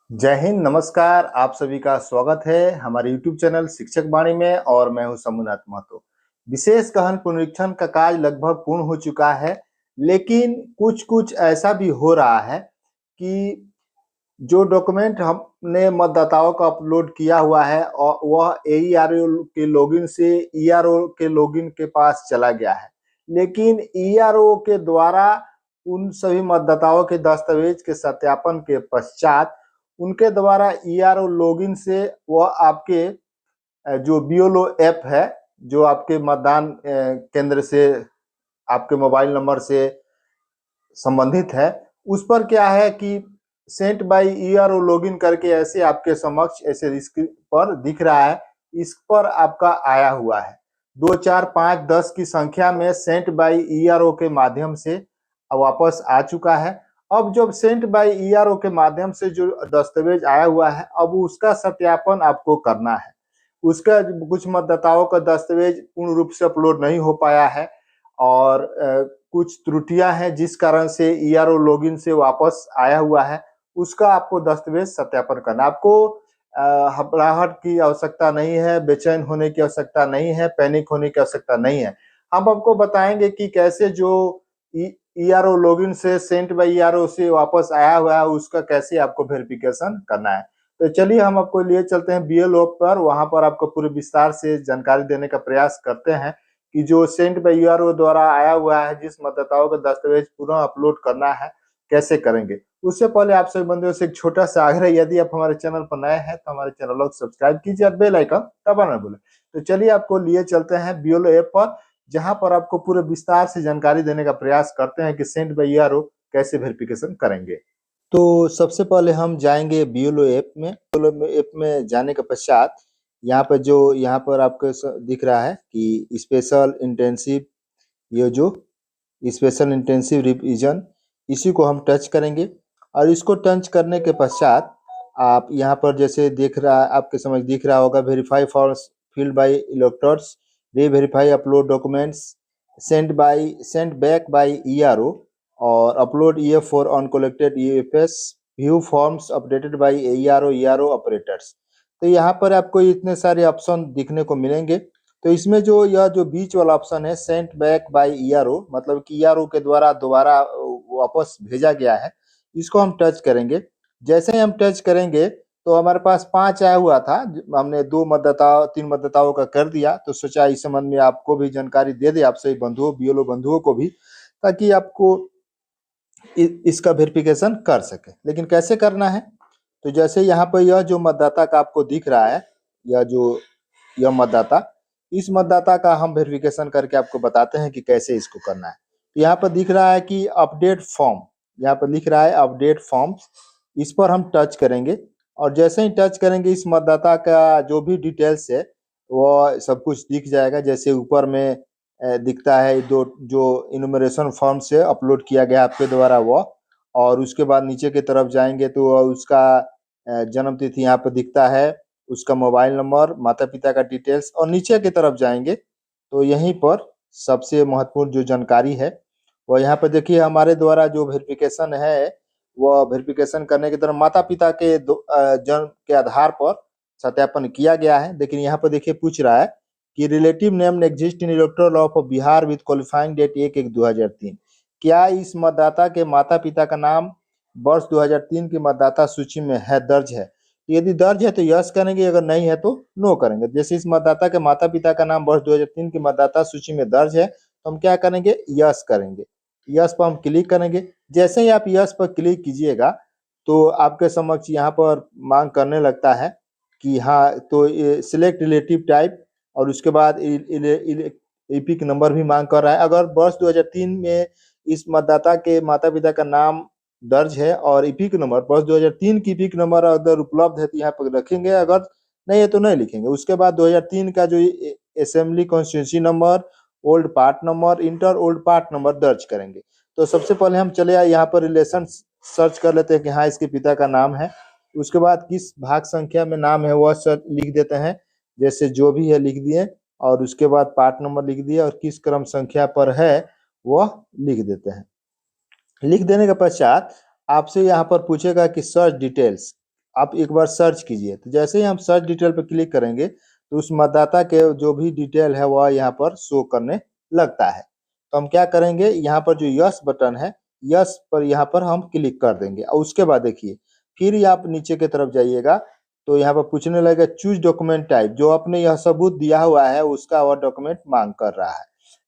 जय हिंद, नमस्कार। आप सभी का स्वागत है हमारे YouTube चैनल शिक्षक वाणी में और मैं हूं शंभुनाथ महतो। विशेष गहन पुनरीक्षण का कार्य लगभग पूर्ण हो चुका है, लेकिन कुछ कुछ ऐसा भी हो रहा है कि जो डॉक्यूमेंट हमने मतदाताओं का अपलोड किया हुआ है और वह AERO के लॉगिन से ERO के लॉगिन के पास चला गया है, लेकिन ERO के द्वारा उन सभी मतदाताओं के दस्तावेज के सत्यापन के पश्चात उनके द्वारा ERO लॉगिन से वह आपके जो BLO ऐप है, जो आपके मतदान केंद्र से आपके मोबाइल नंबर से संबंधित है, उस पर क्या है कि सेंट बाय ERO लॉगिन करके ऐसे आपके समक्ष ऐसे स्क्रीन पर दिख रहा है। इस पर आपका आया हुआ है 2 4 5 10 की संख्या में सेंट बाय ERO के माध्यम से वापस आ चुका है। अब जब सेंट बाय ERO के माध्यम से जो दस्तावेज आया हुआ है, अब उसका सत्यापन आपको करना है। उसका कुछ मतदाताओं का दस्तावेज पूर्ण रूप से अपलोड नहीं हो पाया है और कुछ त्रुटियां हैं जिस कारण से ERO लॉगिन से वापस आया हुआ है। उसका आपको दस्तावेज सत्यापन करना। आपको घबराहट की आवश्यकता नहीं है, बेचैन होने की आवश्यकता नहीं है, पैनिक होने की आवश्यकता नहीं है। हम आपको बताएंगे कि कैसे जो ERO लॉगिन से सेंट बाय ERO से वापस आया हुआ है उसका कैसे आपको वेरिफिकेशन करना है। तो चलिए हम आपको लिए चलते हैं BLO पर, वहां पर आपको पूरे विस्तार से जानकारी देने का प्रयास करते हैं कि जो सेंट बाय ERO द्वारा आया हुआ है, जिस मतदाताओं का दस्तावेज पुनः अपलोड करना है, कैसे करेंगे। उससे पहले आप सभी बंधुओं से एक छोटा सा आग्रह, यदि आप हमारे चैनल पर नए हैं तो हमारे चैनल को सब्सक्राइब कीजिए और बेल आइकन दबाना न भूलें। तो चलिए आपको लिए चलते हैं BLO ऐप पर, जहां पर आपको पूरे विस्तार से जानकारी देने का प्रयास करते हैं कि सेंट बाय ERO कैसे वेरिफिकेशन करेंगे। तो सबसे पहले हम जाएंगे BLO ऐप में। BLO ऐप में जाने के पश्चात यहाँ पर आपको दिख रहा है कि स्पेशल इंटेंसिव, ये जो स्पेशल इंटेंसिव रिवीजन, इसी को हम टच करेंगे और इसको टच करने के पश्चात आप यहाँ पर जैसे दिख रहा है, आपके समझ दिख रहा होगा, verify forms filled by electors, re-verify upload documents, send back by ERO और upload EF for uncollected EFS, view forms updated by ERO operators. तो यहाँ पर आपको इतने सारे ऑप्शन दिखने को मिलेंगे। तो इसमें यह जो बीच वाला ऑप्शन है सेंट बैक बाय ERO, मतलब कि ERO के द्वारा दोबारा वापस भेजा गया है, इसको हम टच करेंगे। जैसे ही हम टच करेंगे तो हमारे पास 5 आया हुआ था, हमने 3 मतदाताओं का कर दिया। तो सोचा इस संबंध में आपको भी जानकारी दे दे, आप सभी बंधुओं, BLO बंधुओं को भी, ताकि आपको इसका वेरिफिकेशन कर सके। लेकिन कैसे करना है, तो जैसे यहाँ पर यह जो मतदाता का आपको दिख रहा है, यह मतदाता, इस मतदाता का हम वेरिफिकेशन करके आपको बताते हैं कि कैसे इसको करना है। तो यहाँ पर दिख रहा है कि अपडेट फॉर्म, यहाँ पर लिख रहा है अपडेट फॉर्म, इस पर हम टच करेंगे और जैसे ही टच करेंगे इस मतदाता का जो भी डिटेल्स है वो सब कुछ दिख जाएगा। जैसे ऊपर में दिखता है जो इनुमरेशन फॉर्म से अपलोड किया गया आपके द्वारा वो, और उसके बाद नीचे की तरफ जाएंगे तो उसका जन्म तिथि यहाँ पर दिखता है, उसका मोबाइल नंबर, माता पिता का डिटेल्स, और नीचे की तरफ जाएंगे तो यहीं पर सबसे महत्वपूर्ण जो जानकारी है वो यहाँ पर देखिए, हमारे द्वारा जो वेरिफिकेशन है वो वेरिफिकेशन करने की तरफ माता पिता के जन्म के आधार पर सत्यापन किया गया है। लेकिन यहाँ पर देखिए पूछ रहा है कि relative name exist in electoral of Bihar with qualifying date 1/1/2003। क्या इस मतदाता के माता पिता का नाम वर्ष 2003 की मतदाता सूची में है, दर्ज है। यदि दर्ज है तो यस करेंगे, अगर नहीं है तो नो करेंगे। जैसे इस मतदाता के माता पिता का नाम वर्ष 2003 की मतदाता सूची में दर्ज है तो हम क्या करेंगे, यस करेंगे। यस पर हम क्लिक करेंगे। जैसे ही आप यस पर क्लिक कीजिएगा तो आपके समक्ष यहाँ पर मांग करने लगता है कि हाँ, तो सिलेक्ट रिलेटिव टाइप, और उसके बाद इपिक नंबर भी मांग कर रहा है। अगर वर्ष 2003 में इस मतदाता के माता पिता का नाम दर्ज है और इपिक नंबर वर्ष 2003 की इपिक नंबर अगर उपलब्ध है तो यहाँ पर रखेंगे, अगर नहीं है तो नहीं लिखेंगे। उसके बाद 2003 का जो assembly constituency number, old part number, inter old part number दर्ज करेंगे। तो सबसे पहले हम चले आए यहाँ पर रिलेशन सर्च कर लेते हैं कि हाँ इसके पिता का नाम है। उसके बाद किस भाग संख्या में नाम है वह लिख देते हैं, जैसे जो भी है लिख दिए, और उसके बाद पार्ट नंबर लिख दिए और किस क्रम संख्या पर है वह लिख देते हैं। लिख देने के पश्चात आपसे यहाँ पर पूछेगा कि सर्च डिटेल्स, आप एक बार सर्च कीजिए। तो जैसे ही हम सर्च डिटेल पर क्लिक करेंगे तो उस मतदाता के जो भी डिटेल है वह यहाँ पर शो करने लगता है। तो हम क्या करेंगे, यहाँ पर जो यस बटन है, यस पर यहाँ पर हम क्लिक कर देंगे और उसके बाद देखिए फिर आप नीचे की तरफ जाइएगा तो यहाँ पर पूछने लगेगा चूज डॉक्यूमेंट टाइप। जो आपने यह सबूत दिया हुआ है उसका वह डॉक्यूमेंट मांग कर रहा है।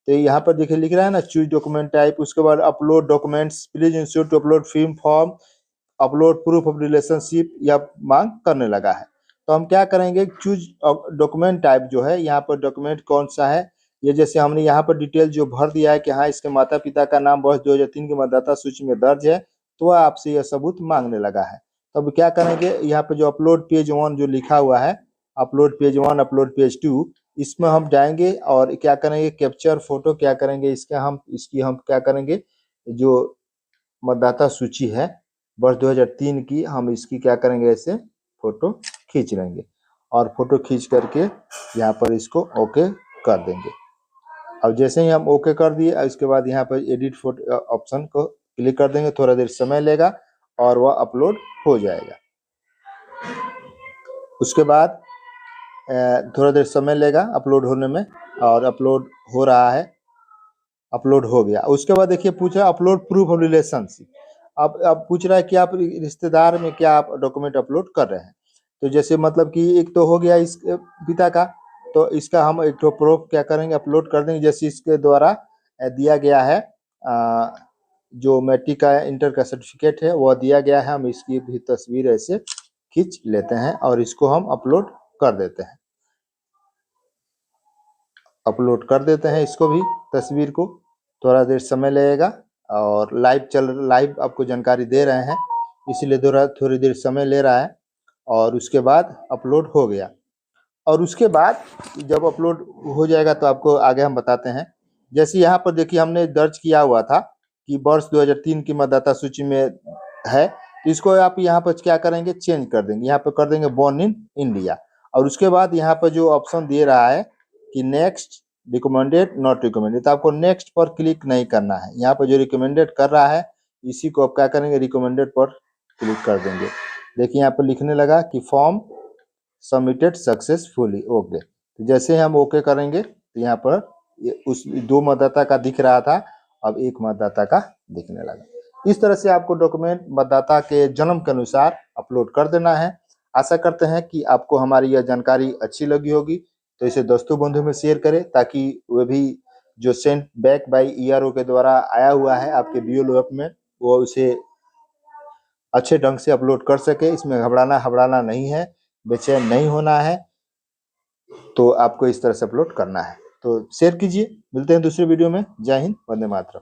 तो यहाँ पर देखिए लिख रहा है ना चूज डॉक्यूमेंट टाइप, उसके बाद upload documents, please ensure to upload film form, upload proof of relationship, या मांग करने लगा है। तो हम क्या करेंगे, चूज डॉक्यूमेंट टाइप जो है, यहाँ पर डॉक्यूमेंट कौन सा है, ये जैसे हमने यहाँ पर डिटेल जो भर दिया है कि हाँ इसके माता पिता का नाम वर्ष 2003 की मतदाता सूची में दर्ज है, तो वह आपसे यह सबूत मांगने लगा है। तो अब क्या करेंगे, यहाँ पे जो अपलोड पेज 1 जो लिखा हुआ है, अपलोड पेज 1, अपलोड पेज 2, इसमें हम जाएंगे और क्या करेंगे, कैप्चर फोटो क्या करेंगे, इसकी हम क्या करेंगे, जो मतदाता सूची है वर्ष 2003 की, हम इसकी क्या करेंगे, ऐसे फोटो खींच लेंगे और फोटो खींच करके यहाँ पर इसको ओके कर देंगे। अब जैसे ही हम ओके कर दिए, इसके बाद यहाँ पर एडिट फोटो ऑप्शन को क्लिक कर देंगे, थोड़ा देर समय लेगा और वह अपलोड हो जाएगा। उसके बाद थोड़ा देर समय लेगा अपलोड होने में, और अपलोड हो रहा है, अपलोड हो गया। उसके बाद देखिए पूछ रहा है अपलोड प्रूफ ऑफ रिलेशनशिप। अब पूछ रहा है कि आप रिश्तेदार में क्या आप डॉक्यूमेंट अपलोड कर रहे हैं। तो जैसे मतलब कि एक तो हो गया इस पिता का, तो इसका हम एक तो प्रूफ क्या करेंगे, अपलोड कर देंगे। जैसे इसके द्वारा दिया गया है जो मैट्रिक का इंटर का सर्टिफिकेट है वह दिया गया है, हम इसकी भी तस्वीर ऐसे खींच लेते हैं और इसको हम अपलोड कर देते हैं। अपलोड कर देते हैं इसको भी, तस्वीर को। थोड़ा देर समय लगेगा और लाइव आपको जानकारी दे रहे हैं, इसलिए थोड़ी देर समय ले रहा है। और उसके बाद अपलोड हो गया, और उसके बाद जब अपलोड हो जाएगा तो आपको आगे हम बताते हैं। जैसे यहाँ पर देखिए हमने दर्ज किया हुआ था कि वर्ष 2003 की मतदाता सूची में है, तो इसको आप यहाँ पर क्या करेंगे, चेंज कर देंगे। यहाँ पर कर देंगे बोर्न इन इंडिया, और उसके बाद यहाँ पर जो ऑप्शन दे रहा है कि नेक्स्ट, रिकमेंडेड, नॉट रिकमेंडेड, तो आपको नेक्स्ट पर क्लिक नहीं करना है। यहाँ पर जो रिकमेंडेड कर रहा है इसी को आप क्या करेंगे, रिकमेंडेड पर क्लिक कर देंगे। देखिए यहाँ पर लिखने लगा कि फॉर्म सबमिटेड सक्सेसफुली, ओके। तो जैसे हम ओके करेंगे तो यहाँ पर उस 2 मतदाता का दिख रहा था, अब 1 मतदाता का दिखने लगा। इस तरह से आपको डॉक्यूमेंट मतदाता के जन्म के अनुसार अपलोड कर देना है। आशा करते हैं कि आपको हमारी यह जानकारी अच्छी लगी होगी, तो इसे दोस्तों बंधु में शेयर करें ताकि वे भी जो सेंट बैक बाय ERO के द्वारा आया हुआ है आपके BLO ऐप में, वो उसे अच्छे ढंग से अपलोड कर सके। इसमें घबराना नहीं है, बेचैन नहीं होना है, तो आपको इस तरह से अपलोड करना है। तो शेयर कीजिए, मिलते हैं दूसरे वीडियो में। जय हिंद, वंदे मातरम।